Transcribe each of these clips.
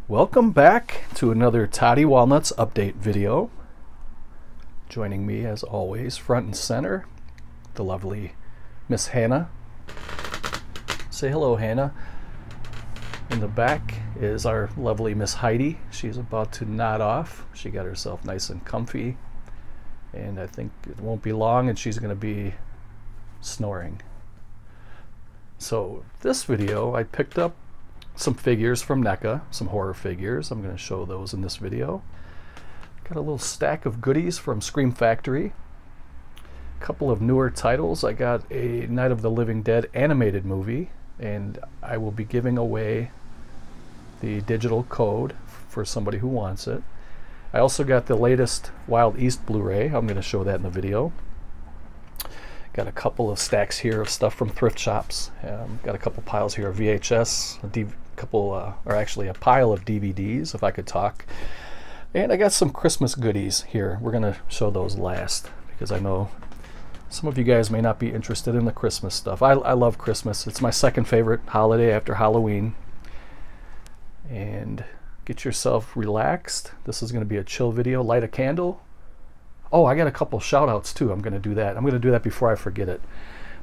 Welcome back to another Toddy Walnuts update video. Joining me as always, front and center, the lovely Miss Hannah. Say hello, Hannah. In the back is our lovely Miss Heidi. She's about to nod off. She got herself nice and comfy, and I think it won't be long and she's going to be snoring. So this video I picked up some figures from NECA, some horror figures. I'm going to show those in this video. Got a little stack of goodies from Scream Factory. A couple of newer titles. I got a Night of the Living Dead animated movie, and I will be giving away the digital code for somebody who wants it. I also got the latest Wild East Blu-ray. I'm going to show that in the video. Got a couple of stacks here of stuff from thrift shops. Got a couple piles here of VHS, actually a pile of DVDs, if I could talk. And I got some Christmas goodies here. We're going to show those last, because I know some of you guys may not be interested in the Christmas stuff. I love Christmas. It's my second favorite holiday after Halloween. And get yourself relaxed. This is going to be a chill video. Light a candle. Oh, I got a couple shout outs too. I'm going to do that. I'm going to do that before I forget it.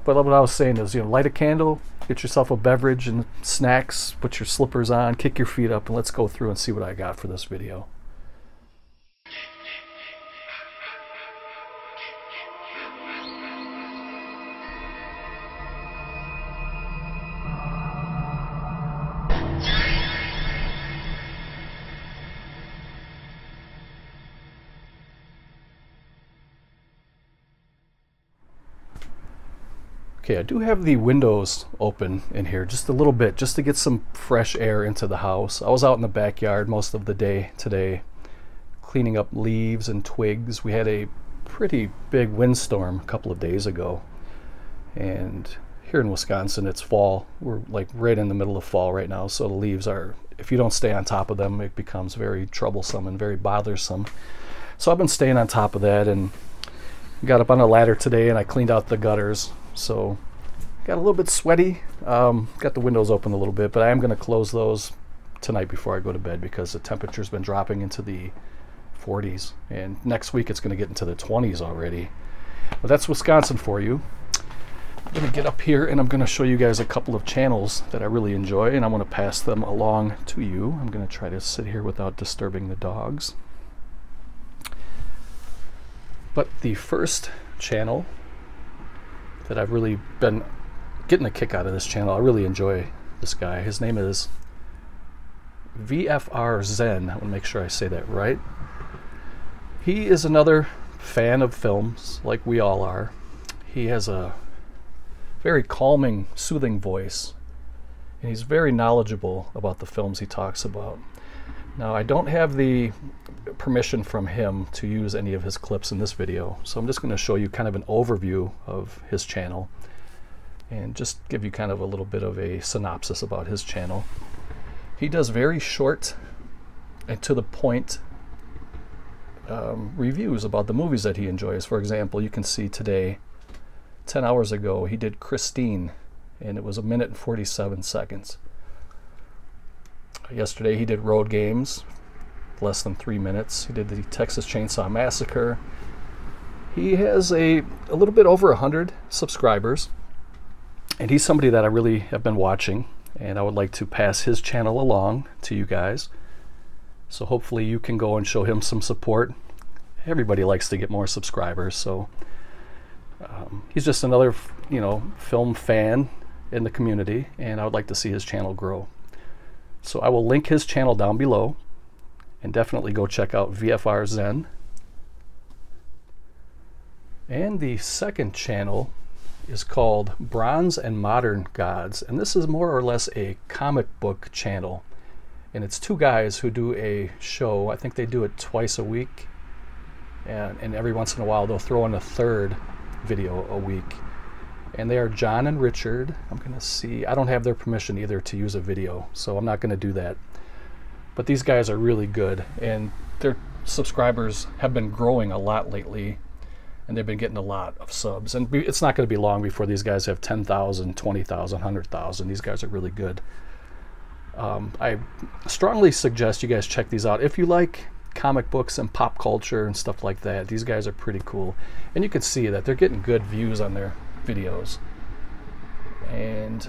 But what I was saying is, light a candle, get yourself a beverage and snacks, put your slippers on, kick your feet up, and let's go through and see what I got for this video. Okay, I do have the windows open in here just a little bit, just to get some fresh air into the house. I was out in the backyard most of the day today, cleaning up leaves and twigs. We had a pretty big windstorm a couple of days ago, and here in Wisconsin it's fall. We're like right in the middle of fall right now, so the leaves are, if you don't stay on top of them, it becomes very troublesome and very bothersome. So I've been staying on top of that, and got up on a ladder today and I cleaned out the gutters. So got a little bit sweaty, got the windows open a little bit, but I am going to close those tonight before I go to bed, because the temperature's been dropping into the 40s, and next week it's going to get into the 20s already. But that's Wisconsin for you. I'm going to get up here and I'm going to show you guys a couple of channels that I really enjoy, and I'm going to pass them along to you. I'm going to try to sit here without disturbing the dogs. But the first channel that I've really been getting a kick out of, this channel, I really enjoy this guy. His name is VFR Zen. I want to make sure I say that right. He is another fan of films, like we all are. He has a very calming, soothing voice, and he's very knowledgeable about the films he talks about. Now, I don't have the permission from him to use any of his clips in this video, so I'm just going to show you kind of an overview of his channel and just give you kind of a little bit of a synopsis about his channel. He does very short and to the point reviews about the movies that he enjoys. For example, you can see today, 10 hours ago, he did Christine, and it was 1 minute and 47 seconds. Yesterday he did Road Games, less than 3 minutes. He did the Texas Chainsaw Massacre. He has a little bit over 100 subscribers, and he's somebody that I really have been watching, and I would like to pass his channel along to you guys. So hopefully you can go and show him some support. Everybody likes to get more subscribers, so he's just another, film fan in the community, and I would like to see his channel grow. So I will link his channel down below, and definitely go check out VFR Zen. And the second channel is called Bronze and Modern Gods, and this is more or less a comic book channel, and it's two guys who do a show. I think they do it twice a week, and every once in a while they'll throw in a third video a week. And they are John and Richard. I'm going to see. I don't have their permission either to use a video, so I'm not going to do that. But these guys are really good, and their subscribers have been growing a lot lately, and they've been getting a lot of subs. And it's not going to be long before these guys have 10,000, 20,000, 100,000. These guys are really good. I strongly suggest you guys check these out if you like comic books and pop culture and stuff like that. These guys are pretty cool, and you can see that they're getting good views on their videos. And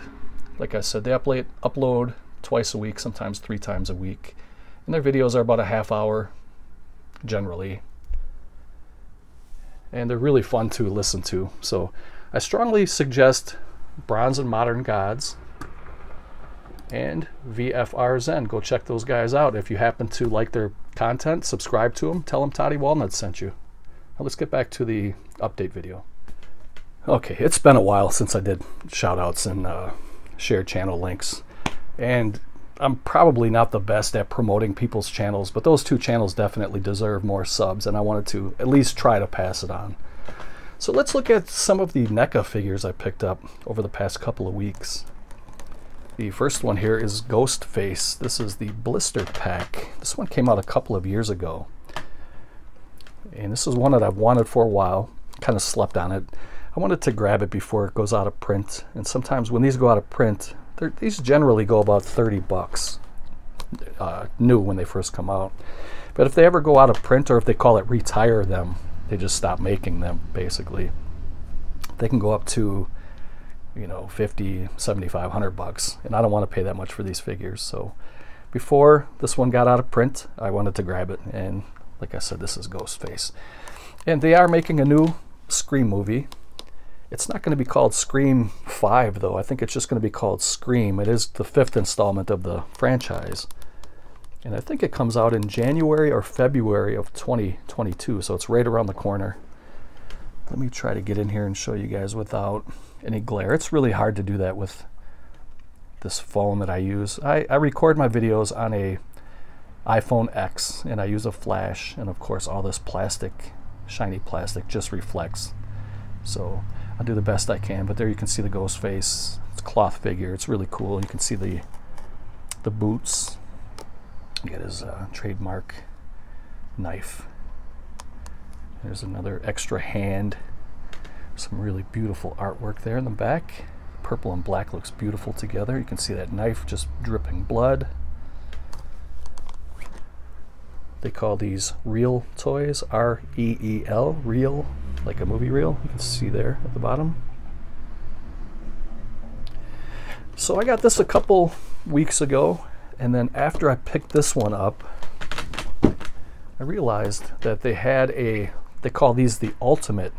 like I said, they upload twice a week, sometimes 3 times a week, and their videos are about a half hour generally, and they're really fun to listen to. So I strongly suggest Bronze and Modern Gods and VFR Zen. Go check those guys out. If you happen to like their content, subscribe to them. Tell them Toddy Walnuts sent you. Now let's get back to the update video. Okay, it's been a while since I did shout outs and shared channel links, and I'm probably not the best at promoting people's channels, but those 2 channels definitely deserve more subs, and I wanted to at least try to pass it on. So let's look at some of the NECA figures I picked up over the past couple of weeks. The first one here is Ghostface. This is the blister pack. This one came out a couple of years ago, and this is one that I've wanted for a while. Kind of slept on it. I wanted to grab it before it goes out of print, and sometimes when these go out of print, these generally go about 30 bucks new when they first come out. But if they ever go out of print, or if they call it retire them, they just stop making them basically, they can go up to, you know, 50, 75, 100 bucks, and I don't want to pay that much for these figures. So before this one got out of print, I wanted to grab it, and like I said, this is Ghostface. And they are making a new Scream movie. It's not going to be called Scream 5 though. I think it's just going to be called Scream. It is the 5th installment of the franchise, and I think it comes out in January or February of 2022, so it's right around the corner. Let me try to get in here and show you guys without any glare. It's really hard to do that with this phone that I use. I record my videos on a iPhone X, and I use a flash, and of course all this plastic, shiny plastic, just reflects. So I'll do the best I can, but there you can see the Ghostface. It's a cloth figure. It's really cool. You can see the boots. You got his trademark knife. There's another extra hand. Some really beautiful artwork there in the back. Purple and black looks beautiful together. You can see that knife just dripping blood. They call these reel toys, R-E-E-L, reel, like a movie reel. You can see there at the bottom. So I got this a couple weeks ago, and then after I picked this one up, I realized that they had they call these the Ultimate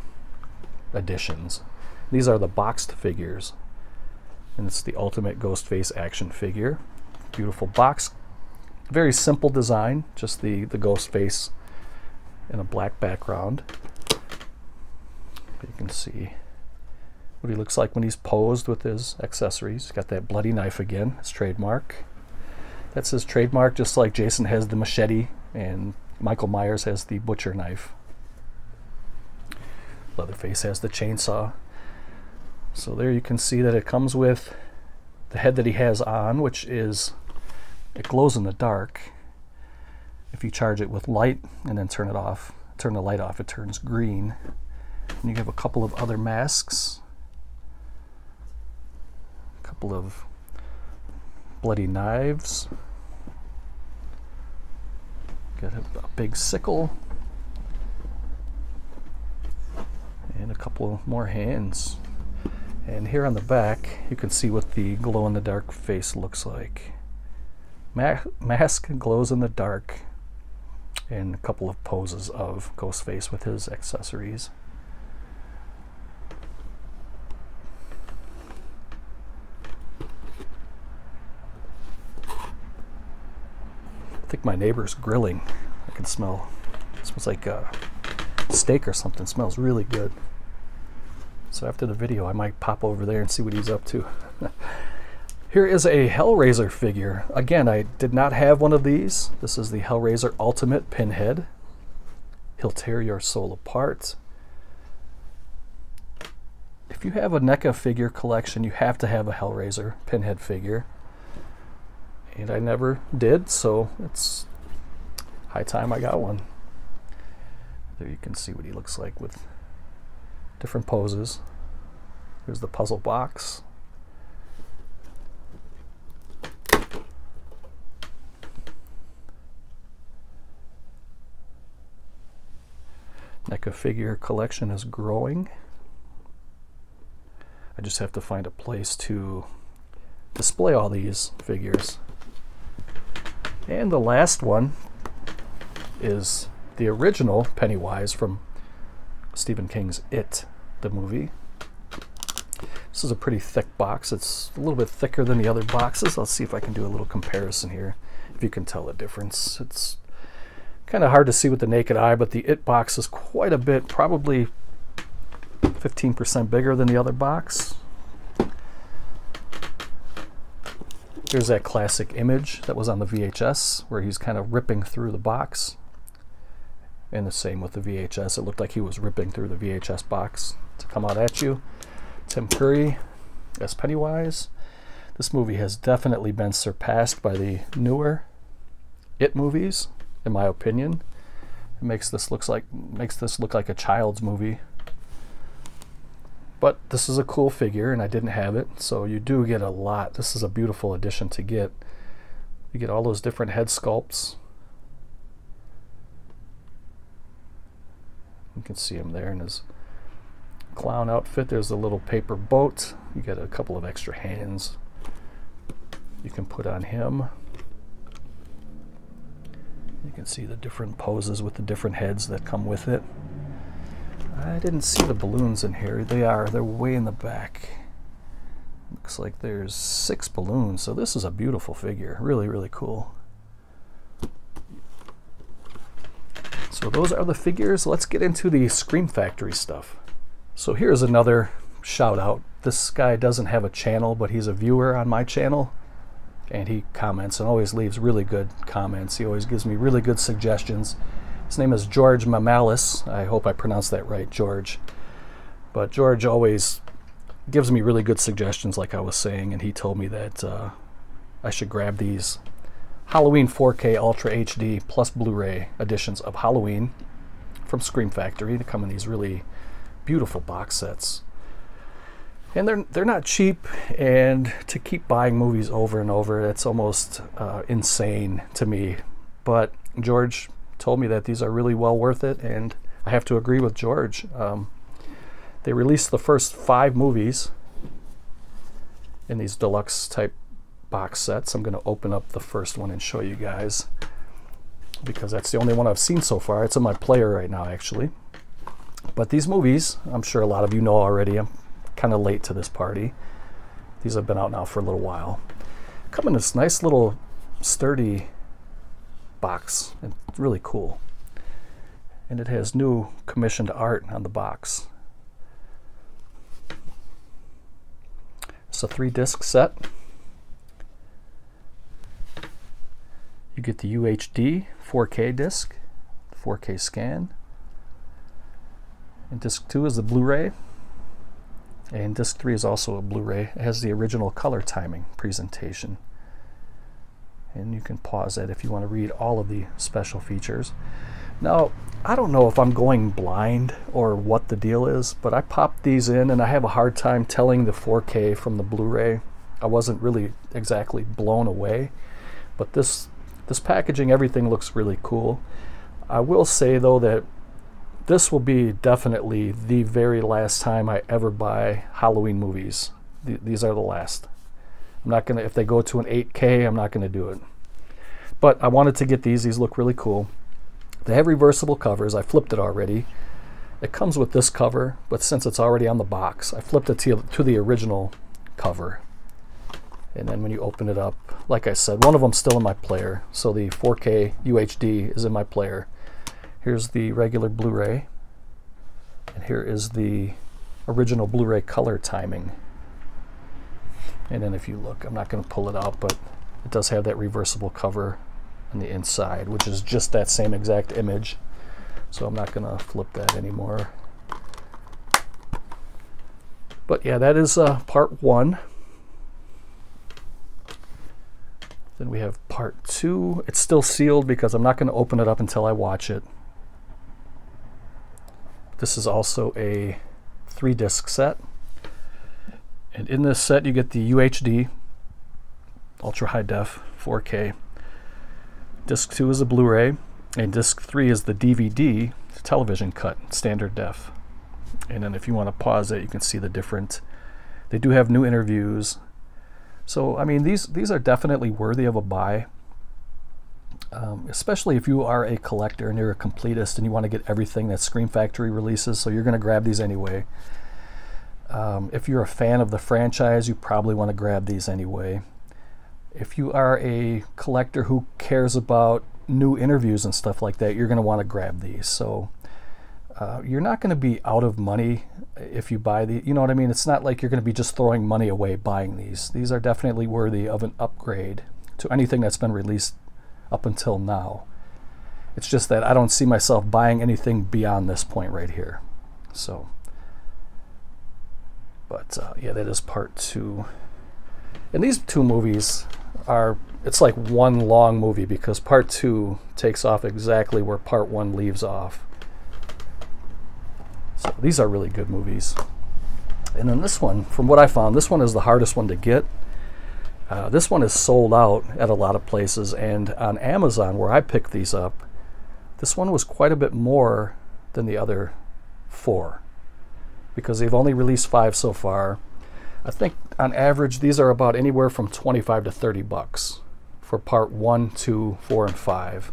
Editions. These are the boxed figures, and it's the Ultimate Ghostface action figure. Beautiful box. Very simple design, just the Ghostface in a black background. But you can see what he looks like when he's posed with his accessories. He's got that bloody knife again, his trademark. That's his trademark, just like Jason has the machete and Michael Myers has the butcher knife. Leatherface has the chainsaw. So there you can see that it comes with the head that he has on, which is, it glows in the dark. If you charge it with light and then turn the light off, it turns green. And you have a couple of other masks, a couple of bloody knives, got a big sickle, and a couple more hands. And here on the back, you can see what the glow-in-the-dark face looks like. Mask glows in the dark, and a couple of poses of Ghostface with his accessories. I think my neighbor's grilling. I can smell. It smells like steak or something. It smells really good. So after the video, I might pop over there and see what he's up to. Here is a Hellraiser figure. Again, I did not have one of these. This is the Hellraiser Ultimate Pinhead. He'll tear your soul apart. If you have a NECA figure collection, you have to have a Hellraiser Pinhead figure. And I never did, so it's high time I got one. There you can see what he looks like with different poses. Here's the puzzle box. NECA figure collection is growing. I just have to find a place to display all these figures. And the last one is the original Pennywise from Stephen King's It, the movie. This is a pretty thick box. It's a little bit thicker than the other boxes. I'll see if I can do a little comparison here, if you can tell the difference. It's kind of hard to see with the naked eye, but the It box is quite a bit, probably 15% bigger than the other box. Here's that classic image that was on the VHS where he's kind of ripping through the box. And the same with the VHS. It looked like he was ripping through the VHS box to come out at you. Tim Curry as Pennywise. This movie has definitely been surpassed by the newer It movies, in my opinion. It makes this look like a child's movie. But this is a cool figure, and I didn't have it, so you do get a lot. This is a beautiful addition to get. You get all those different head sculpts. You can see him there in his clown outfit. There's a little paper boat. You get a couple of extra hands you can put on him. You can see the different poses with the different heads that come with it. I didn't see the balloons in here. They're way in the back. Looks like there's 6 balloons, so this is a beautiful figure. Really, really cool. So those are the figures. Let's get into the Scream Factory stuff. So here's another shout out. This guy doesn't have a channel, but he's a viewer on my channel, and he comments and always leaves really good comments. He always gives me really good suggestions. His name is George Mamalis. I hope I pronounced that right, George. But George always gives me really good suggestions, like I was saying, and he told me that I should grab these Halloween 4K Ultra HD plus Blu-ray editions of Halloween from Scream Factory. They come in these really beautiful box sets. And they're not cheap, and to keep buying movies over and over, it's almost insane to me. But George told me that these are really well worth it, and I have to agree with George. They released the first 5 movies in these deluxe type box sets. I'm going to open up the first one and show you guys, because that's the only one I've seen so far. It's in my player right now, actually. But these movies, I'm sure a lot of you know already. I'm kind of late to this party. These have been out now for a little while. Come in this nice little sturdy box, and it's really cool. And it has new commissioned art on the box. It's a 3-disc set. You get the UHD 4K disc, 4K scan. And disc 2 is the Blu-ray. And disc 3 is also a Blu-ray. It has the original color timing presentation. And you can pause that if you want to read all of the special features. Now, I don't know if I'm going blind or what the deal is, but I popped these in and I have a hard time telling the 4K from the Blu-ray. I wasn't really exactly blown away, but this packaging, everything looks really cool. I will say though that this will be definitely the very last time I ever buy Halloween movies. These are the last. I'm not gonna, if they go to an 8K, I'm not gonna do it. But I wanted to get these. These look really cool. They have reversible covers. I flipped it already. It comes with this cover, but since it's already on the box, I flipped it to the original cover. And then when you open it up, like I said, one of them's still in my player. So the 4K UHD is in my player. Here's the regular Blu-ray. And here is the original Blu-ray color timing. And then if you look, I'm not going to pull it out, but it does have that reversible cover on the inside, which is just that same exact image. So I'm not going to flip that anymore. But yeah, that is part 1. Then we have part 2. It's still sealed because I'm not going to open it up until I watch it. This is also a 3-disc set. And in this set you get the UHD, Ultra High Def, 4K. Disc 2 is a Blu-ray, and Disc 3 is the DVD, television cut, standard def. And then if you want to pause it, you can see the different. They do have new interviews. So I mean, these are definitely worthy of a buy. Especially if you are a collector and you're a completist and you want to get everything that Scream Factory releases, so you're going to grab these anyway. If you're a fan of the franchise, you probably want to grab these anyway. If you are a collector who cares about new interviews and stuff like that, you're going to want to grab these. So you're not going to be out of money if you buy these. You know what I mean? It's not like you're going to be just throwing money away buying these. These are definitely worthy of an upgrade to anything that's been released up until now. It's just that I don't see myself buying anything beyond this point right here. So, but yeah, that is part 2. And these 2 movies are, it's like one long movie because part 2 takes off exactly where part 1 leaves off. So these are really good movies. And then this one, from what I found, this one is the hardest one to get. This one is sold out at a lot of places, and on Amazon, where I picked these up, this one was quite a bit more than the other 4, because they've only released 5 so far. I think on average these are about anywhere from 25 to 30 bucks for part 1, 2, 4, and 5.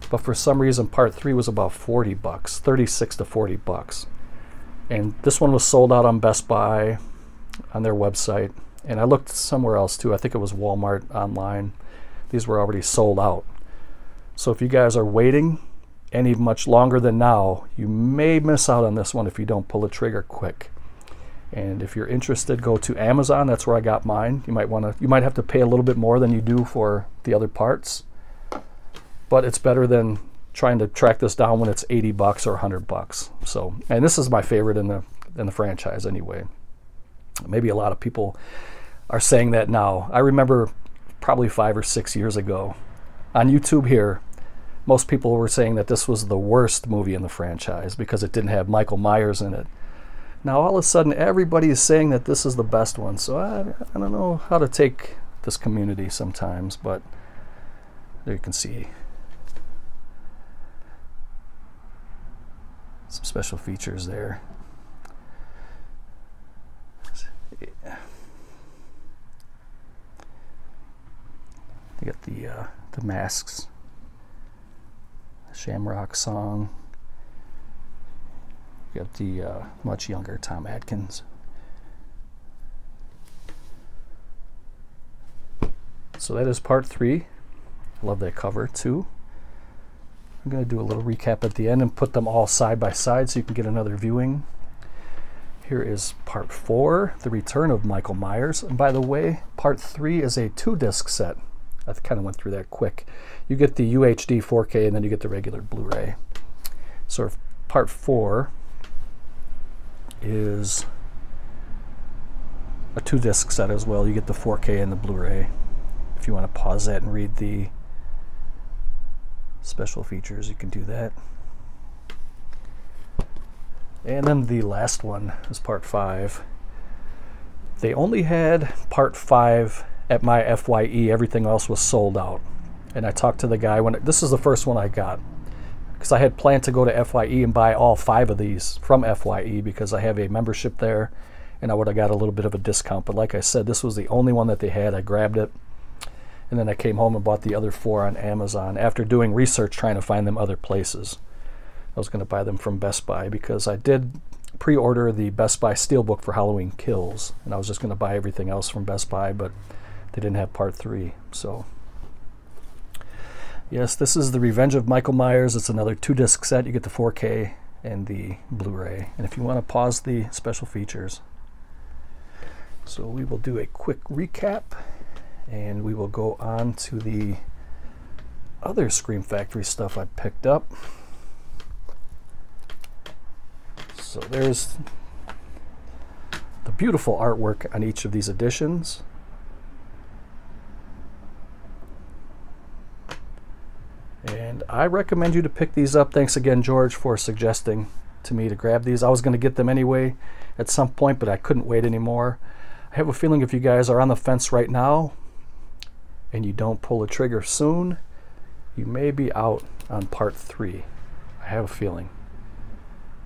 But for some reason part 3 was about 40 bucks, 36 to 40 bucks. And this one was sold out on Best Buy, on their website. And I looked somewhere else too. I think it was Walmart online. These were already sold out. So if you guys are waiting any much longer than now, you may miss out on this one if you don't pull the trigger quick. And if you're interested, go to Amazon. That's where I got mine. You might have to pay a little bit more than you do for the other parts. But it's better than trying to track this down when it's 80 bucks or 100 bucks. So, and this is my favorite in the franchise anyway. Maybe a lot of people are saying that now. I remember probably 5 or 6 years ago on YouTube here, most people were saying that this was the worst movie in the franchise because it didn't have Michael Myers in it. Now all of a sudden everybody is saying that this is the best one. So I don't know how to take this community sometimes, but there you can see some special features there. Yeah. You got the masks, the Shamrock song. You got the much younger Tom Atkins. So that is part 3. I love that cover too. I'm going to do a little recap at the end and put them all side by side so you can get another viewing. Here is part 4, The Return of Michael Myers. And by the way, part 3 is a 2-disc set. I kind of went through that quick. You get the UHD 4K and then you get the regular Blu-ray. So part 4 is a 2-disc set as well. You get the 4K and the Blu-ray. If you want to pause that and read the special features, you can do that. And then the last one is part 5. They only had part 5 at my FYE. Everything else was sold out. And I talked to the guy this is the first one I got, because I had planned to go to FYE and buy all 5 of these from FYE because I have a membership there and I would have got a little bit of a discount. But like I said, this was the only one that they had. I grabbed it and then I came home and bought the other 4 on Amazon after doing research trying to find them other places. I was going to buy them from Best Buy because I did pre-order the Best Buy Steelbook for Halloween Kills, and I was just going to buy everything else from Best Buy, but they didn't have part 3. So yes, this is The Revenge of Michael Myers. It's another 2-disc set. You get the 4K and the Blu-ray. And if you want to pause the special features. So we will do a quick recap and we will go on to the other Scream Factory stuff I picked up. So there's the beautiful artwork on each of these editions. And I recommend you to pick these up. Thanks again, George, for suggesting to me to grab these. I was going to get them anyway at some point, but I couldn't wait anymore. I have a feeling if you guys are on the fence right now and you don't pull the trigger soon, you may be out on part 3. I have a feeling.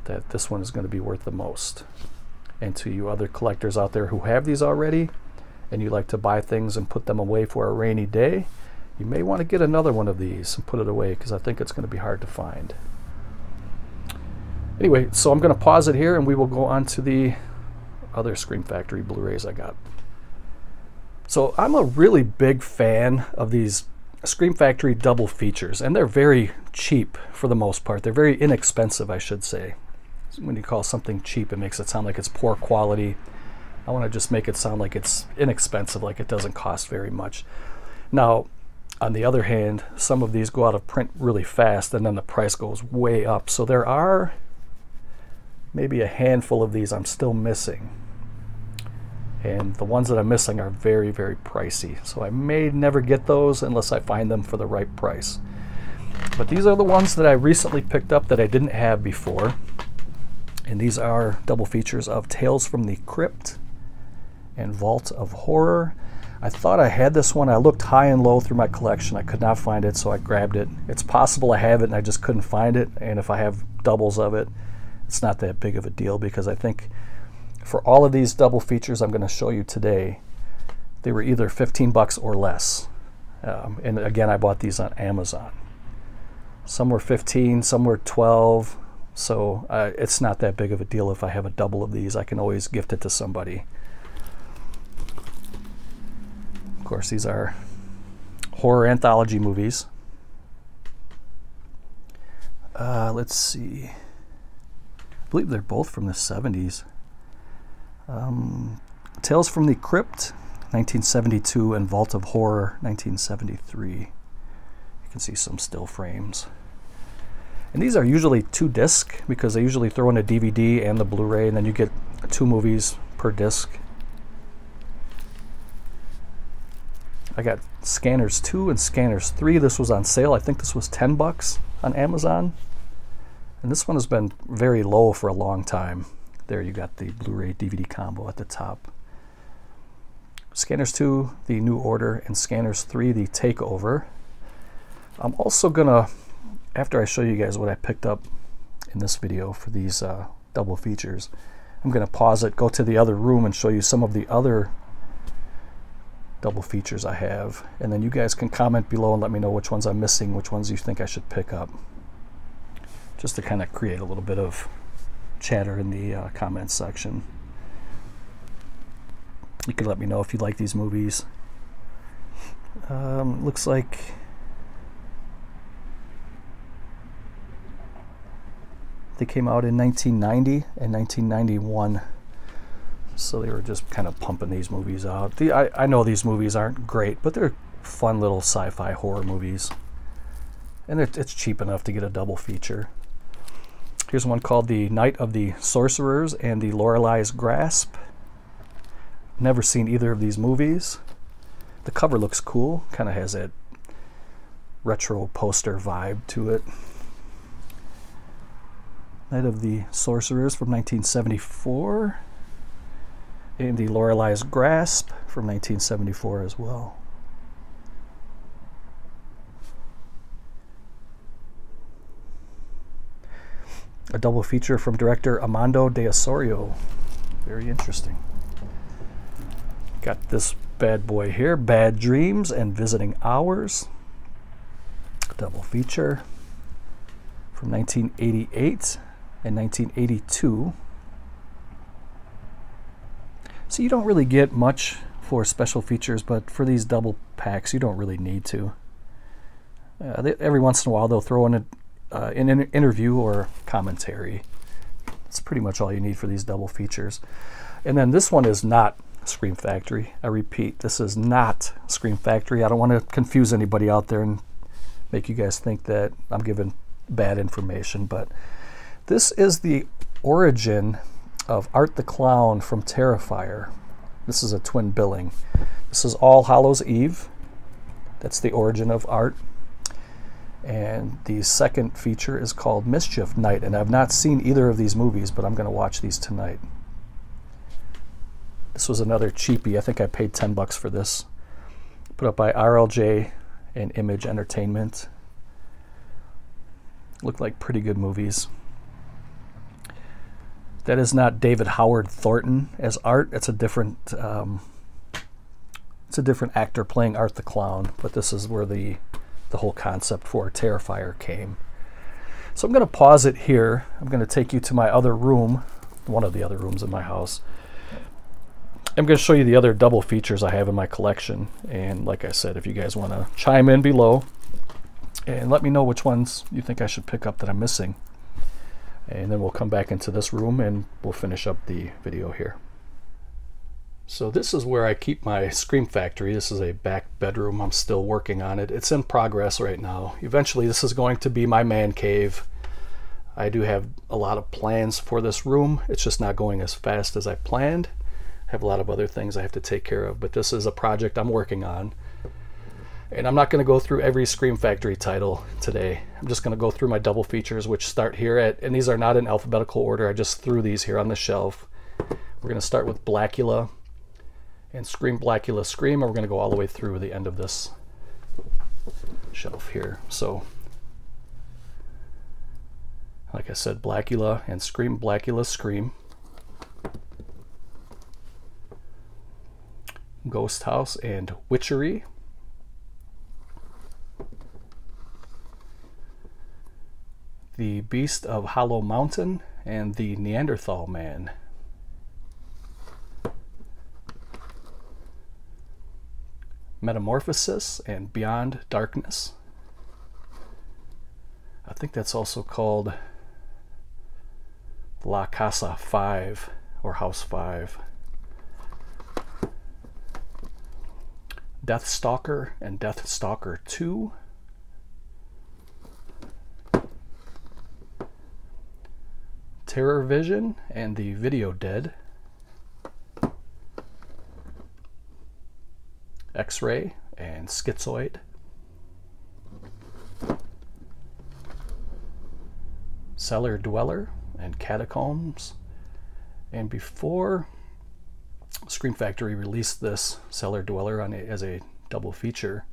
that this one is going to be worth the most. And to you other collectors out there who have these already and you like to buy things and put them away for a rainy day, you may want to get another one of these and put it away, because I think it's going to be hard to find. Anyway, so I'm going to pause it here and we will go on to the other Scream Factory Blu-rays I got. So I'm a really big fan of these Scream Factory double features, and they're very cheap for the most part. They're very inexpensive, I should say. When you call something cheap, it makes it sound like it's poor quality. I want to just make it sound like it's inexpensive, like it doesn't cost very much. Now, on the other hand, some of these go out of print really fast and then the price goes way up. So there are maybe a handful of these I'm still missing. And the ones that I'm missing are very, very pricey. So I may never get those unless I find them for the right price. But these are the ones that I recently picked up that I didn't have before. And these are double features of Tales from the Crypt and Vault of Horror. I thought I had this one. I looked high and low through my collection. I could not find it, so I grabbed it. It's possible I have it and I just couldn't find it. And if I have doubles of it, it's not that big of a deal, because I think for all of these double features I'm going to show you today, they were either 15 bucks or less. And again, I bought these on Amazon. Some were 15, some were 12. So it's not that big of a deal if I have a double of these. I can always gift it to somebody. Of course, these are horror anthology movies. Let's see. I believe they're both from the 70s. Tales from the Crypt, 1972, and Vault of Horror, 1973. You can see some still frames. And these are usually 2 disc, because they usually throw in a DVD and the Blu-ray, and then you get 2 movies per disc. I got Scanners 2 and Scanners 3. This was on sale. I think this was 10 bucks on Amazon. And this one has been very low for a long time. There you got the Blu-ray DVD combo at the top. Scanners 2, the New Order, and Scanners 3, the Takeover. I'm also gonna, after I show you guys what I picked up in this video for these double features, I'm gonna pause it, go to the other room, and show you some of the other double features I have, and then you guys can comment below and let me know which ones I'm missing, which ones you think I should pick up, just to kind of create a little bit of chatter in the comments section. You can let me know if you like these movies. Looks like they came out in 1990 and 1991. So they were just kind of pumping these movies out. I know these movies aren't great, but they're fun little sci-fi horror movies. And it's cheap enough to get a double feature. Here's one called The Night of the Sorcerers and the Lorelei's Grasp. Never seen either of these movies. The cover looks cool. Kind of has that retro poster vibe to it. Night of the Sorcerers from 1974. And the Lorelei's Grasp from 1974 as well. A double feature from director Armando de Osorio. Very interesting. Got this bad boy here, Bad Dreams and Visiting Hours. Double feature from 1988 and 1982. So you don't really get much for special features, but for these double packs, you don't really need to. Every once in a while, they'll throw in an interview or commentary. That's pretty much all you need for these double features. And then this one is not Scream Factory. I repeat, this is not Scream Factory. I don't want to confuse anybody out there and make you guys think that I'm giving bad information, but this is the origin of Art the Clown from Terrifier. This is a twin billing. This is All Hallows Eve. That's the origin of Art. And the second feature is called Mischief Night, and I've not seen either of these movies, but I'm going to watch these tonight. This was another cheapie. I think I paid 10 bucks for this. Put up by RLJ and Image Entertainment. Looked like pretty good movies. That is not David Howard Thornton as Art. It's a different actor playing Art the Clown, but this is where the whole concept for Terrifier came. So I'm going to pause it here. I'm going to take you to my other room, one of the other rooms in my house. I'm going to show you the other double features I have in my collection. And like I said, if you guys want to chime in below and let me know which ones you think I should pick up that I'm missing. And then we'll come back into this room and we'll finish up the video here. So this is where I keep my Scream Factory. This is a back bedroom. I'm still working on it. It's in progress right now. Eventually this is going to be my man cave. I do have a lot of plans for this room. It's just not going as fast as I planned. I have a lot of other things I have to take care of, but this is a project I'm working on. And I'm not going to go through every Scream Factory title today. I'm just going to go through my double features, which start here at, and these are not in alphabetical order. I just threw these here on the shelf. We're going to start with Blackula and Scream, Blackula, Scream, and we're going to go all the way through the end of this shelf here. So, like I said, Blackula and Scream, Blackula, Scream. Ghost House and Witchery. The Beast of Hollow Mountain and the Neanderthal Man. Metamorphosis and Beyond Darkness. I think that's also called La Casa 5 or House 5. Deathstalker and Deathstalker 2. Terror Vision and the Video Dead. X-Ray and Schizoid. Cellar Dweller and Catacombs. And before Scream Factory released this Cellar Dweller as a double feature,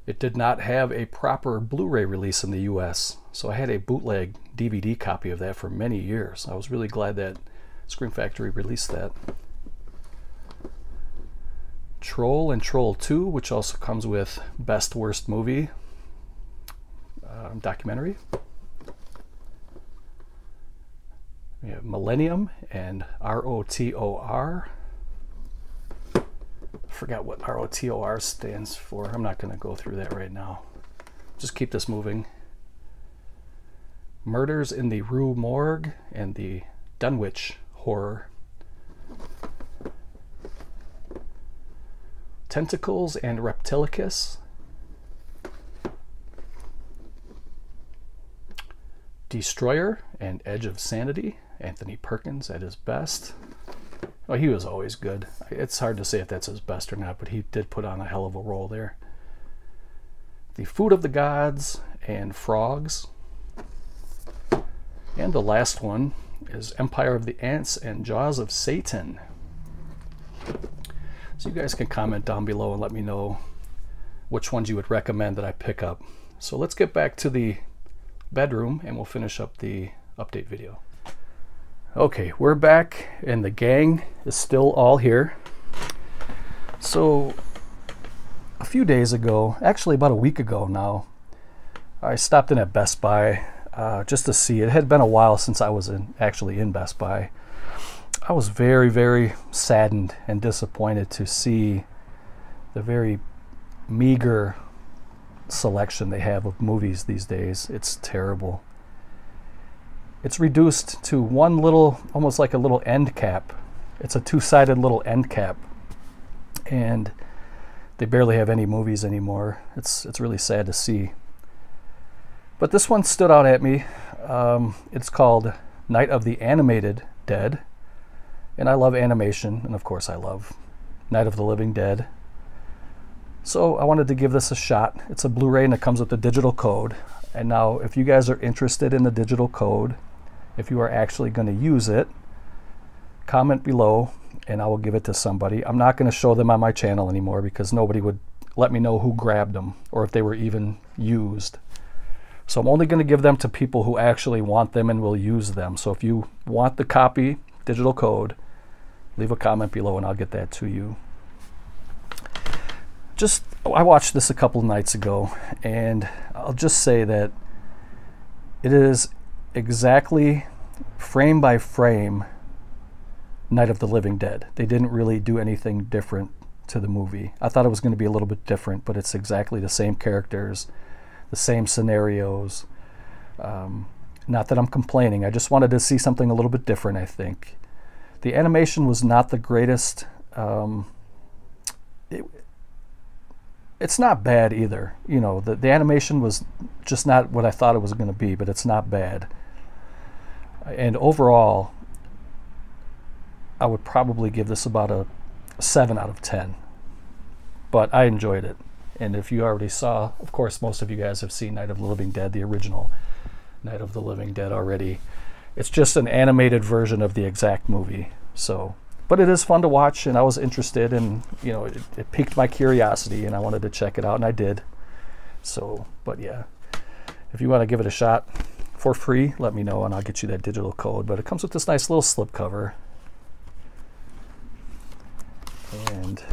it did not have a proper Blu-ray release in the US, so I had a bootleg DVD copy of that for many years. I was really glad that Scream Factory released that. Troll and Troll 2, which also comes with Best Worst Movie documentary. We have Millennium and ROTOR. Forgot what ROTOR stands for. I'm not going to go through that right now. Just keep this moving. Murders in the Rue Morgue and the Dunwich Horror. Tentacles and Reptilicus. Destroyer and Edge of Sanity. Anthony Perkins at his best. Oh, he was always good. It's hard to say if that's his best or not, but he did put on a hell of a role there. The Food of the Gods and Frogs. And the last one is Empire of the Ants and Jaws of Satan. So you guys can comment down below and let me know which ones you would recommend that I pick up. So let's get back to the bedroom and we'll finish up the update video. Okay, we're back and the gang is still all here. So a few days ago, actually about a week ago now, I stopped in at Best Buy just to see. It had been a while since I was actually in Best Buy. I was very, very saddened and disappointed to see the very meager selection they have of movies these days. It's terrible. It's reduced to one little, almost like a little end cap. It's a two-sided little end cap. And they barely have any movies anymore. It's really sad to see. But this one stood out at me. It's called Night of the Animated Dead. And I love animation, and of course I love Night of the Living Dead. So I wanted to give this a shot. It's a Blu-ray and it comes with the digital code. And now if you guys are interested in the digital code, if you are actually going to use it, comment below and I will give it to somebody. I'm not going to show them on my channel anymore because nobody would let me know who grabbed them or if they were even used. So I'm only going to give them to people who actually want them and will use them. So if you want the copy, digital code, leave a comment below and I'll get that to you. I watched this a couple of nights ago, and I'll just say that it is exactly frame by frame Night of the Living Dead. They didn't really do anything different to the movie. I thought it was going to be a little bit different, but it's exactly the same characters, the same scenarios. Not that I'm complaining. I just wanted to see something a little bit different, I think. The animation was not the greatest. It's not bad either. You know, the animation was just not what I thought it was going to be, but it's not bad. And overall, I would probably give this about a 7 out of 10. But I enjoyed it. And if you already saw, of course, most of you guys have seen Night of the Living Dead, the original Night of the Living Dead already. It's just an animated version of the exact movie. So, but it is fun to watch, and I was interested, and you know, it piqued my curiosity, and I wanted to check it out, and I did. So, but yeah, if you want to give it a shot for free, let me know, and I'll get you that digital code. But it comes with this nice little slipcover, and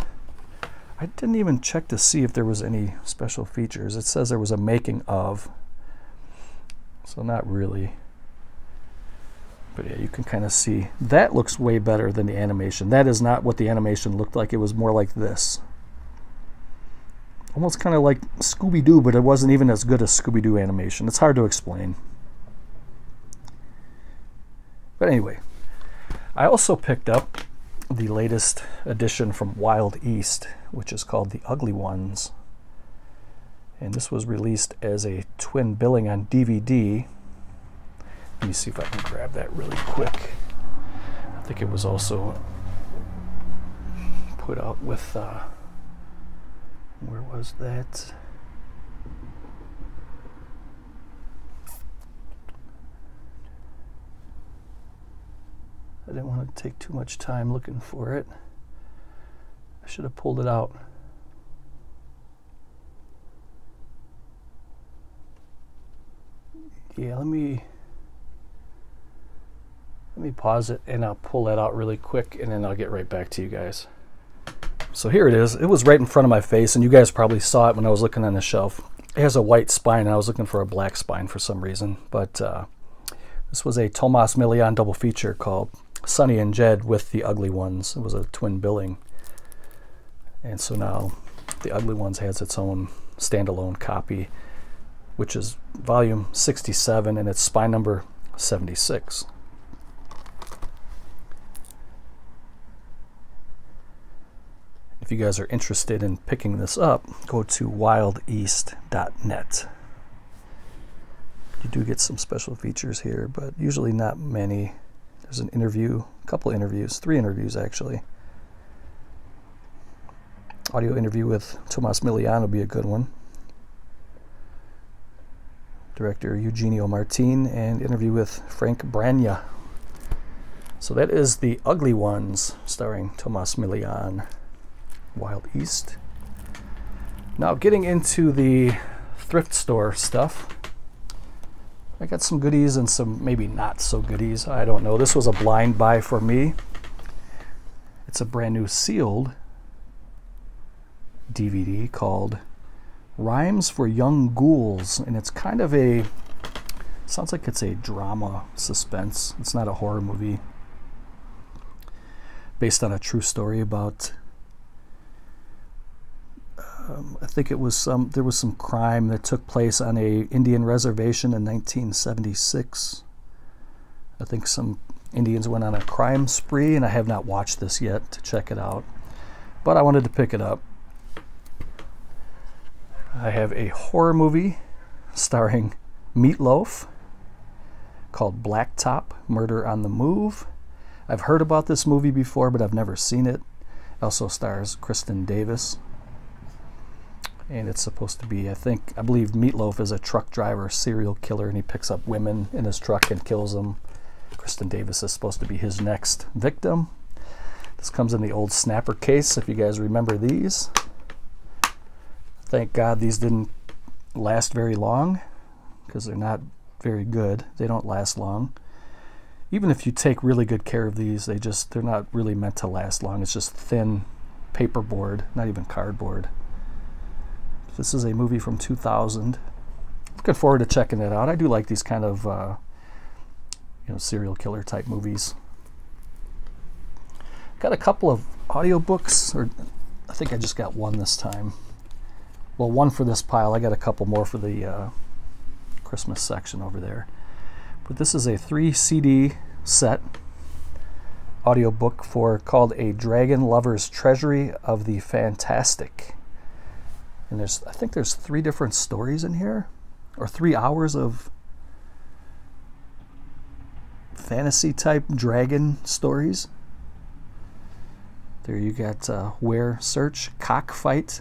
I didn't even check to see if there was any special features. It says there was a making of, so not really. But yeah, you can kind of see that looks way better than the animation. That is not what the animation looked like. It was more like this. Almost kind of like Scooby-Doo, but it wasn't even as good as Scooby-Doo animation. It's hard to explain. But anyway, I also picked up the latest edition from Wild East, which is called The Ugly Ones. And this was released as a twin billing on DVD. Let me see if I can grab that really quick. I think it was also put out with, where was that? I didn't want to take too much time looking for it. I should have pulled it out. Yeah, let me pause it and I'll pull that out really quick, and then I'll get right back to you guys. So here it is. It was right in front of my face, and you guys probably saw it when I was looking on the shelf. It has a white spine, and I was looking for a black spine for some reason. But this was a Tomas Milian double feature called Sonny and Jed with The Ugly Ones. It was a twin billing. And so now The Ugly Ones has its own standalone copy, which is volume 67, and it's spine number 76. If you guys are interested in picking this up, go to wildeast.net. You do get some special features here, but usually not many. There's an interview, a couple interviews, 3 interviews actually. Audio interview with Tomas Milian will be a good one. Director Eugenio Martin, and interview with Frank Brania. So that is The Ugly Ones, starring Tomas Milian. Wild East. Now getting into the thrift store stuff. I got some goodies and some maybe not so goodies. I don't know. This was a blind buy for me. It's a brand new sealed DVD called Rhymes for Young Ghouls, and it's kind of a, sounds like it's a drama suspense. It's not a horror movie. Based on a true story about I think it was there was some crime that took place on a Indian reservation in 1976. I think some Indians went on a crime spree, and I have not watched this yet to check it out, but I wanted to pick it up. I have a horror movie starring Meatloaf called Blacktop, Murder on the Move. I've heard about this movie before, but I've never seen it. It also stars Kristen Davis. And it's supposed to be, I believe Meatloaf is a truck driver, serial killer, and he picks up women in his truck and kills them. Kristen Davis is supposed to be his next victim. This comes in the old snapper case, if you guys remember these. Thank God these didn't last very long. because they're not very good. They don't last long. Even if you take really good care of these, they're not really meant to last long. It's just thin paperboard, not even cardboard. This is a movie from 2000. Looking forward to checking it out. I do like these kind of serial killer type movies. Got a couple of audiobooks, or I think I just got one this time. Well, one for this pile. I got a couple more for the Christmas section over there. But this is a 3 CD set audiobook called A Dragon Lover's Treasury of the Fantastic. And I think there's 3 different stories in here, or 3 hours of fantasy type dragon stories. There you got Where Search, Cockfight,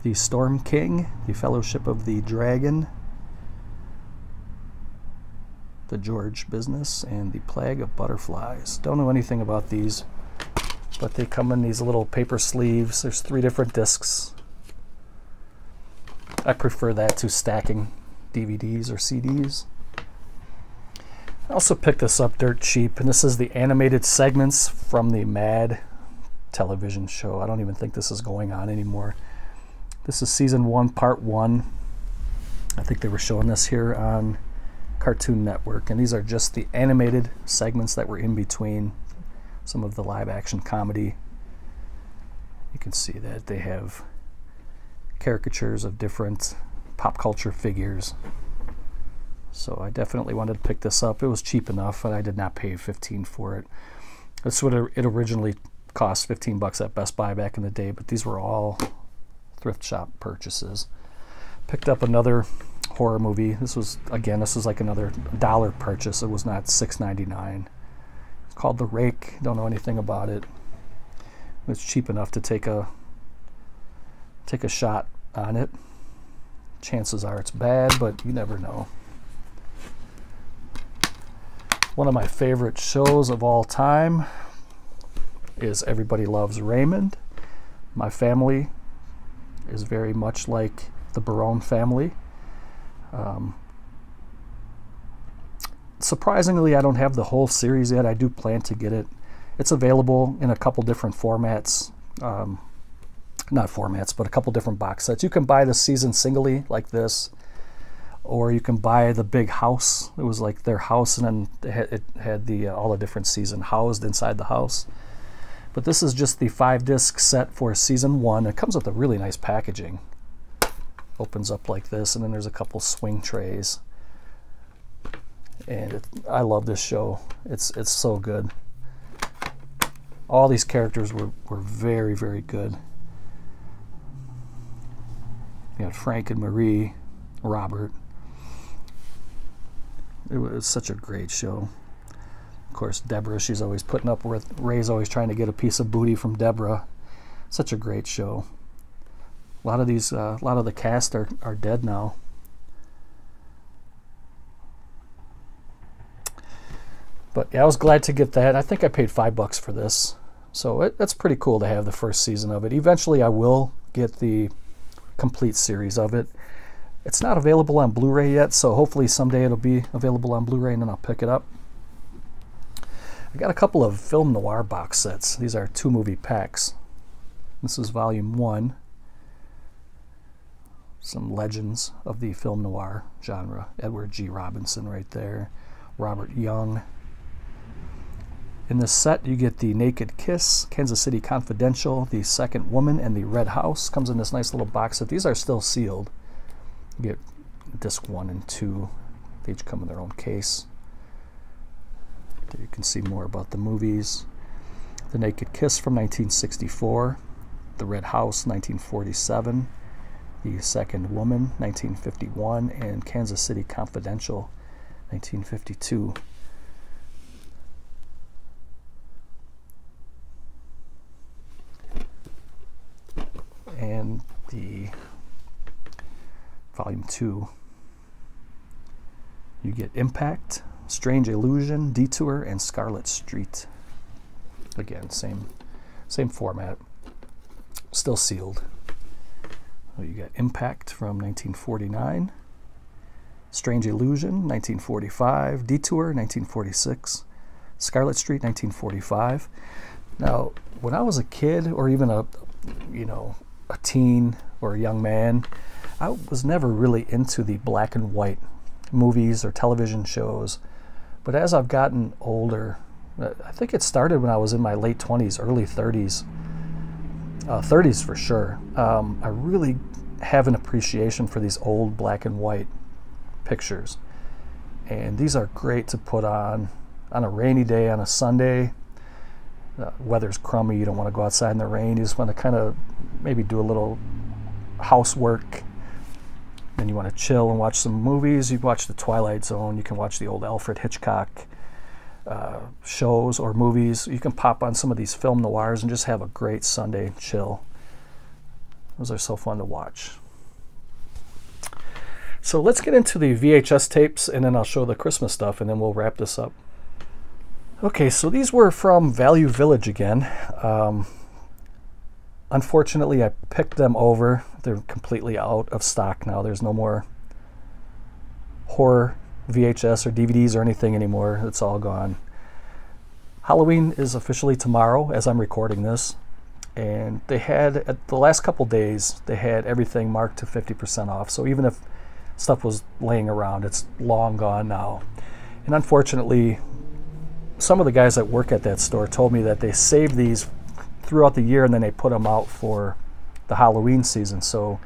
The Storm King, The Fellowship of the Dragon, The George Business, and The Plague of Butterflies. Don't know anything about these, but they come in these little paper sleeves. There's 3 different discs. I prefer that to stacking DVDs or CDs. I also picked this up dirt cheap, and this is the animated segments from the Mad television show. I don't even think this is going on anymore. This is season 1, part 1. I think they were showing this here on Cartoon Network, and these are just the animated segments that were in between some of the live action comedy. You can see that they have caricatures of different pop culture figures. So I definitely wanted to pick this up. It was cheap enough, and I did not pay $15 for it. That's what it originally cost, $15 at Best Buy back in the day, but these were all thrift shop purchases. Picked up another horror movie. This was like another $1 purchase. It was not $6.99. It's called The Rake. Don't know anything about it. It's cheap enough to take a shot on it. Chances are it's bad, but you never know. One of my favorite shows of all time is Everybody Loves Raymond. My family is very much like the Barone family. Surprisingly, I don't have the whole series yet. I do plan to get it. It's available in a couple different formats. Not formats, but a couple different box sets. You can buy the season singly, like this, or you can buy the big house. It was like their house, and then it had all the different seasons housed inside the house. But this is just the 5-disc set for season 1. It comes with a really nice packaging. Opens up like this, and then there's a couple swing trays. And I love this show. It's so good. All these characters were very, very good. You had Frank and Marie, Robert. It was such a great show. Of course, Deborah, she's always putting up with Ray's always trying to get a piece of booty from Deborah. Such a great show. A lot of the cast are dead now. But yeah, I was glad to get that. I think I paid $5 for this. So that's pretty cool to have the first season of it. Eventually I will get the complete series of it. It's not available on Blu-ray yet, so hopefully someday it'll be available on Blu-ray and then I'll pick it up. I got a couple of film noir box sets. These are 2 movie packs. This is volume 1. Some legends of the film noir genre. Edward G. Robinson right there. Robert Young. In this set, you get The Naked Kiss, Kansas City Confidential, The Second Woman, and The Red House. Comes in this nice little box set. These are still sealed. You get disc 1 and 2. They each come in their own case. There you can see more about the movies. The Naked Kiss from 1964. The Red House, 1947. The Second Woman, 1951. And Kansas City Confidential, 1952. And the volume 2, you get Impact, Strange Illusion, Detour, and Scarlet Street. Again, same format, still sealed. So you got Impact from 1949, Strange Illusion, 1945. Detour, 1946. Scarlet Street, 1945. Now, when I was a kid, or even a teen or a young man, I was never really into the black and white movies or television shows. But as I've gotten older, I think it started when I was in my late 20s, early 30s, 30s for sure. I really have an appreciation for these old black and white pictures. And these are great to put on a rainy day, on a Sunday. Weather's crummy, you don't want to go outside in the rain, you just want to kind of maybe do a little housework, and you want to chill and watch some movies. You can watch The Twilight Zone, you can watch the old Alfred Hitchcock shows or movies. You can pop on some of these film noirs and just have a great Sunday chill. Those are so fun to watch. So let's get into the VHS tapes, and then I'll show the Christmas stuff, and then we'll wrap this up. Okay, so these were from Value Village again. Unfortunately, I picked them over. They're completely out of stock now. There's no more horror VHS or DVDs or anything anymore. It's all gone. Halloween is officially tomorrow as I'm recording this. And they had, at the last couple days, they had everything marked to 50% off. So even if stuff was laying around, it's long gone now. And unfortunately, some of the guys that work at that store told me that they saved these throughout the year and then they put them out for the Halloween season. So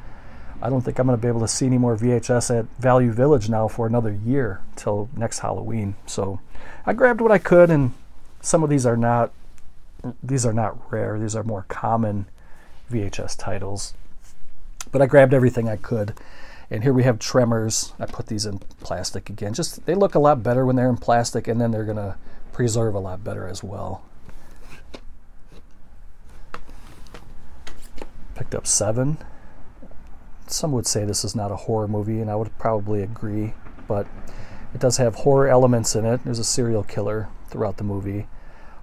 I don't think I'm going to be able to see any more VHS at Value Village now for another year till next Halloween. So I grabbed what I could, and some of these are not rare. These are more common VHS titles. But I grabbed everything I could. And here we have Tremors. I put these in plastic again. Just, they look a lot better when they're in plastic, and then they're going to preserve a lot better as well. Picked up Seven. Some would say this is not a horror movie, and I would probably agree, but it does have horror elements in it. There's a serial killer throughout the movie.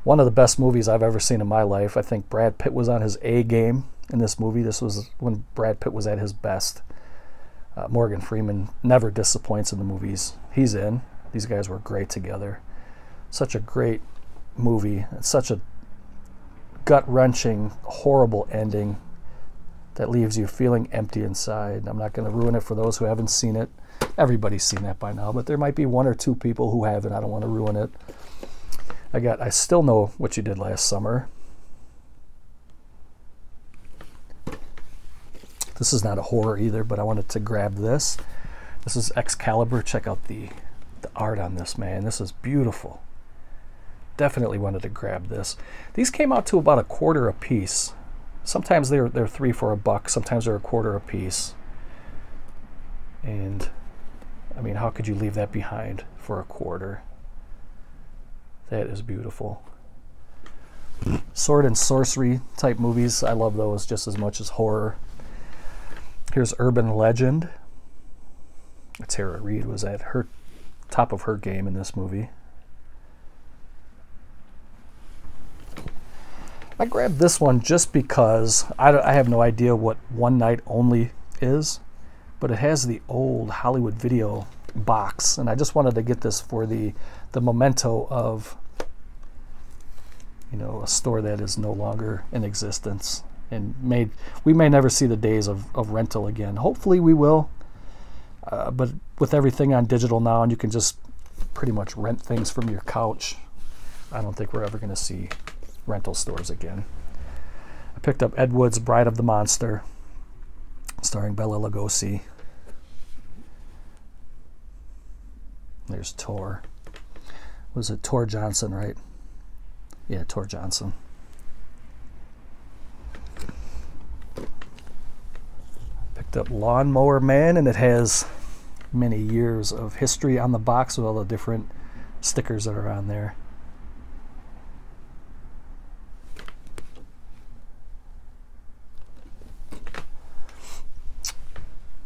One of the best movies I've ever seen in my life. I think Brad Pitt was on his A game in this movie. This was when Brad Pitt was at his best. Morgan Freeman never disappoints in the movies he's in. These guys were great together. Such a great movie. It's such a gut-wrenching, horrible ending that leaves you feeling empty inside. I'm not going to ruin it for those who haven't seen it. Everybody's seen that by now, but there might be one or two people who haven't. I don't want to ruin it. I Still Know What You Did Last Summer. This is not a horror either, but I wanted to grab this. This is Excalibur. Check out the art on this, man. This is beautiful. Definitely wanted to grab this. These came out to about $1 a piece. Sometimes they're $3 for $1. Sometimes they're $1 a piece. And I mean, how could you leave that behind for $1? That is beautiful. Sword and sorcery type movies. I love those just as much as horror. Here's Urban Legend. Tara Reid was at her top of her game in this movie. I grabbed this one just because I have no idea what One Night Only is, but it has the old Hollywood Video box, and I just wanted to get this for the memento of, you know, a store that is no longer in existence, and we may never see the days of rental again. Hopefully we will, but with everything on digital now, and you can just pretty much rent things from your couch, I don't think we're ever going to see rental stores again. I picked up Ed Wood's Bride of the Monster, starring Bela Lugosi. There's Tor. Was it Tor Johnson, right? Yeah, Tor Johnson. Picked up Lawnmower Man, and it has many years of history on the box with all the different stickers that are on there.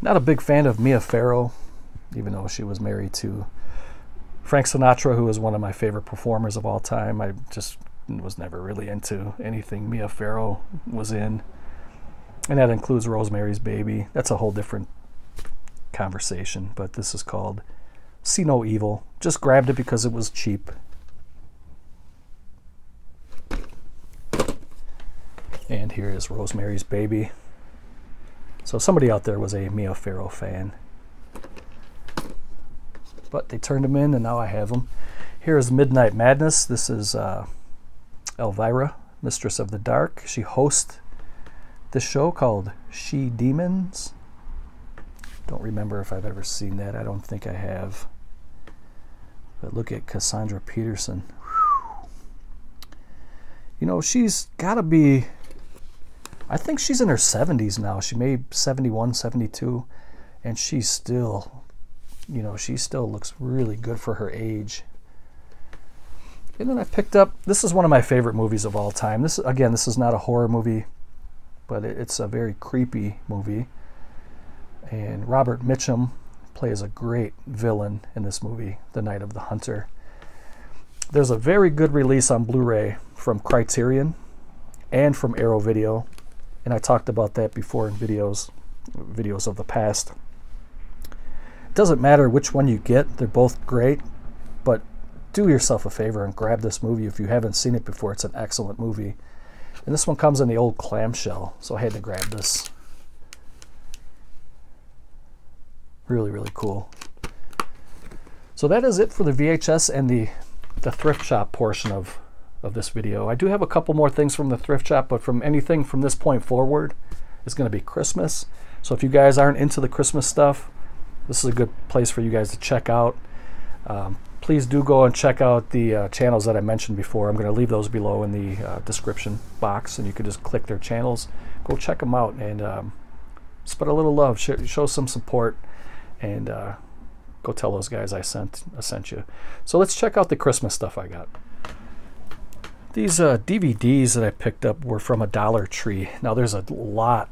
Not a big fan of Mia Farrow, even though she was married to Frank Sinatra, who is one of my favorite performers of all time. I just was never really into anything Mia Farrow was in. And that includes Rosemary's Baby. That's a whole different conversation, but this is called See No Evil. Just grabbed it because it was cheap. And here is Rosemary's Baby. So somebody out there was a Mia Farrow fan. But they turned them in, and now I have them. Here is Midnight Madness. This is Elvira, Mistress of the Dark. She hosts this show called She Demons. Don't remember if I've ever seen that. I don't think I have. But look at Cassandra Peterson. Whew. You know, she's got to be, I think she's in her 70s now. She may be 71, 72. And she's still, you know, she still looks really good for her age. And then I picked up, this is one of my favorite movies of all time. This, again, this is not a horror movie, but it's a very creepy movie. And Robert Mitchum plays a great villain in this movie, The Night of the Hunter. There's a very good release on Blu-ray from Criterion and from Arrow Video, and I talked about that before in videos of the past. It doesn't matter which one you get, they're both great, but do yourself a favor and grab this movie if you haven't seen it before. It's an excellent movie. And this one comes in the old clamshell, so I had to grab this. Really, really cool. So that is it for the VHS and the thrift shop portion of this video. I do have a couple more things from the thrift shop, but from anything from this point forward, it's going to be Christmas. So if you guys aren't into the Christmas stuff, this is a good place for you guys to check out. Please do go and check out the channels that I mentioned before. I'm going to leave those below in the description box, and you can just click their channels. Go check them out and spread a little love, show some support. And go tell those guys I sent you. So let's check out the Christmas stuff I got. These DVDs that I picked up were from a Dollar Tree. Now there's a lot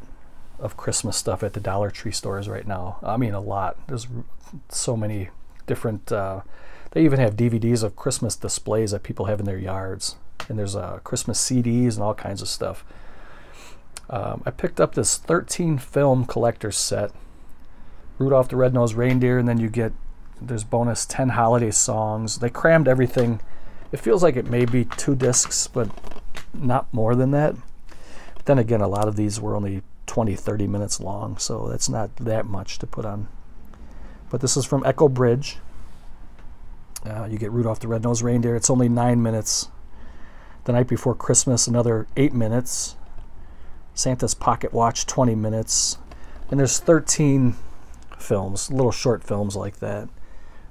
of Christmas stuff at the Dollar Tree stores right now. I mean, a lot. There's so many different. They even have DVDs of Christmas displays that people have in their yards, and there's Christmas CDs and all kinds of stuff. I picked up this 13 film collector's set. Rudolph the Red-Nosed Reindeer, and then you get, there's bonus 10 holiday songs. They crammed everything. It feels like it may be 2 discs, but not more than that. But then again, a lot of these were only 20-30 minutes long, so that's not that much to put on. But this is from Echo Bridge. You get Rudolph the Red-Nosed Reindeer. It's only 9 minutes. The Night Before Christmas, another 8 minutes. Santa's Pocket Watch, 20 minutes. And there's 13 films, little short films like that. I'm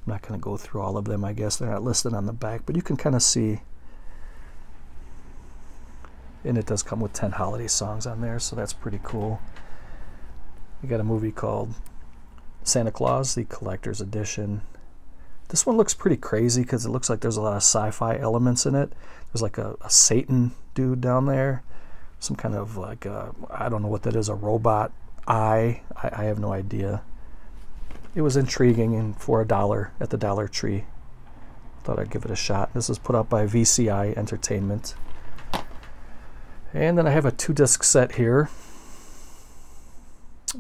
not going to go through all of them. I guess they're not listed on the back, but you can kind of see. And it does come with 10 holiday songs on there, so that's pretty cool. You got a movie called Santa Claus, the Collector's Edition. This one looks pretty crazy because it looks like there's a lot of sci-fi elements in it. There's like a Satan dude down there, some kind of like I don't know what that is, a robot eye. I have no idea. It was intriguing, and for $1 at the Dollar Tree, thought I'd give it a shot. This is put out by VCI Entertainment. And then I have a 2-disc set here.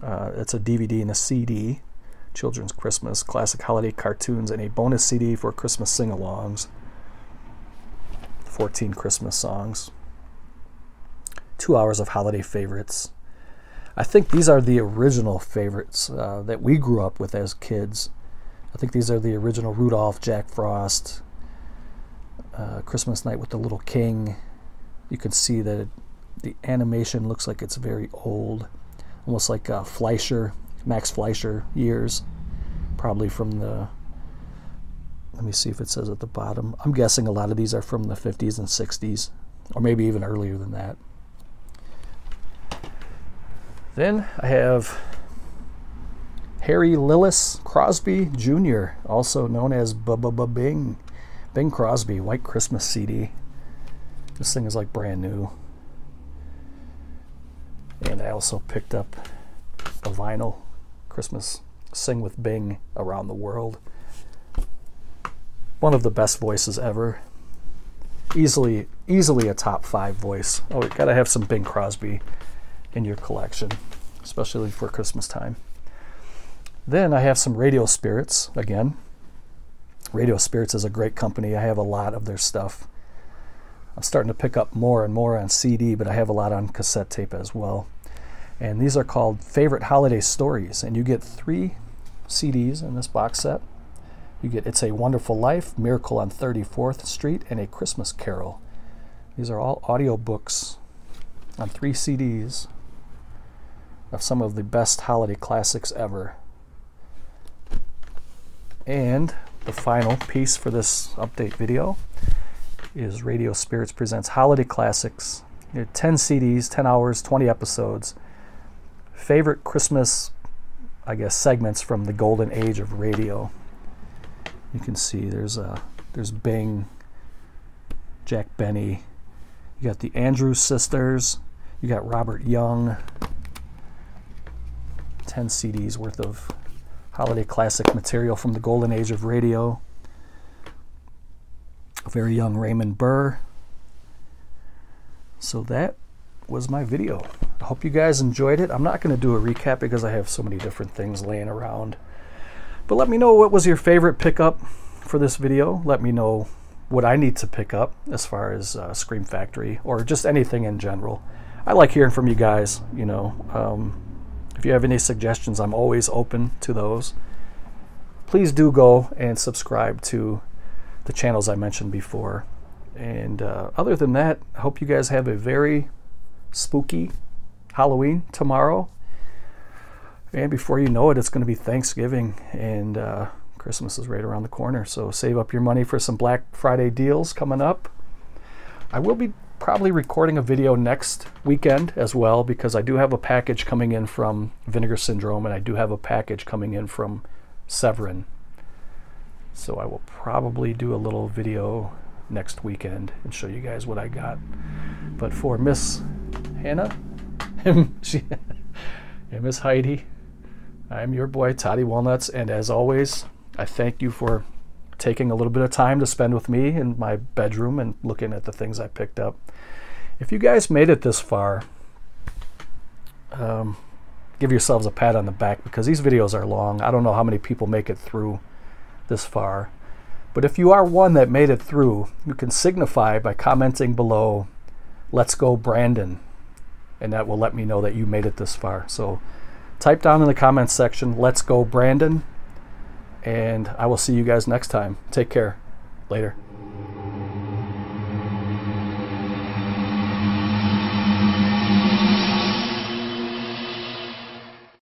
It's a DVD and a CD. Children's Christmas, classic holiday cartoons, and a bonus CD for Christmas sing-alongs. 14 Christmas songs. 2 hours of holiday favorites. I think these are the original favorites that we grew up with as kids. I think these are the original Rudolph, Jack Frost, Christmas Night with the Little King. You can see that the animation looks like it's very old, almost like Fleischer, Max Fleischer years, probably from the, let me see if it says at the bottom. I'm guessing a lot of these are from the 50s and 60s, or maybe even earlier than that. Then I have Harry Lillis Crosby Jr., also known as Bing. Bing Crosby, White Christmas CD. This thing is like brand new. And I also picked up a vinyl Christmas Sing with Bing Around the World. One of the best voices ever. Easily a top 5 voice. Oh, you gotta have some Bing Crosby in your collection, especially for Christmas time. Then I have some Radio Spirits again. Radio Spirits is a great company. I have a lot of their stuff. I'm starting to pick up more and more on CD, but I have a lot on cassette tape as well. And these are called Favorite Holiday Stories, and you get 3 CDs in this box set. You get It's a Wonderful Life, Miracle on 34th Street, and A Christmas Carol. These are all audiobooks on 3 CDs of some of the best holiday classics ever. And the final piece for this update video is Radio Spirits presents Holiday Classics. 10 CDs, 10 hours, 20 episodes. Favorite Christmas, I guess, segments from the golden age of radio. You can see there's Bing, Jack Benny. You got the Andrews Sisters. You got Robert Young. 10 CDs worth of holiday classic material from the golden age of radio. A very young Raymond Burr. So that was my video. I hope you guys enjoyed it. I'm not going to do a recap because I have so many different things laying around. But let me know what was your favorite pickup for this video. Let me know what I need to pick up as far as Scream Factory or just anything in general. I like hearing from you guys. You know, if you have any suggestions, I'm always open to those. Please do go and subscribe to the channels I mentioned before. And other than that, I hope you guys have a very spooky Halloween tomorrow. And before you know it, it's going to be Thanksgiving, and Christmas is right around the corner. So save up your money for some Black Friday deals coming up. I will be probably recording a video next weekend as well, because I do have a package coming in from Vinegar Syndrome, and I do have a package coming in from Severin. So I will probably do a little video next weekend and show you guys what I got. But for Miss Hannah and Miss Heidi, I'm your boy Toddy Walnuts, and as always, I thank you for taking a little bit of time to spend with me in my bedroom and looking at the things I picked up. If you guys made it this far, give yourselves a pat on the back, because these videos are long. I don't know how many people make it through this far, but if you are one that made it through, you can signify by commenting below, "Let's go Brandon," and that will let me know that you made it this far. So type down in the comments section, "Let's go Brandon," and I will see you guys next time. Take care. Later.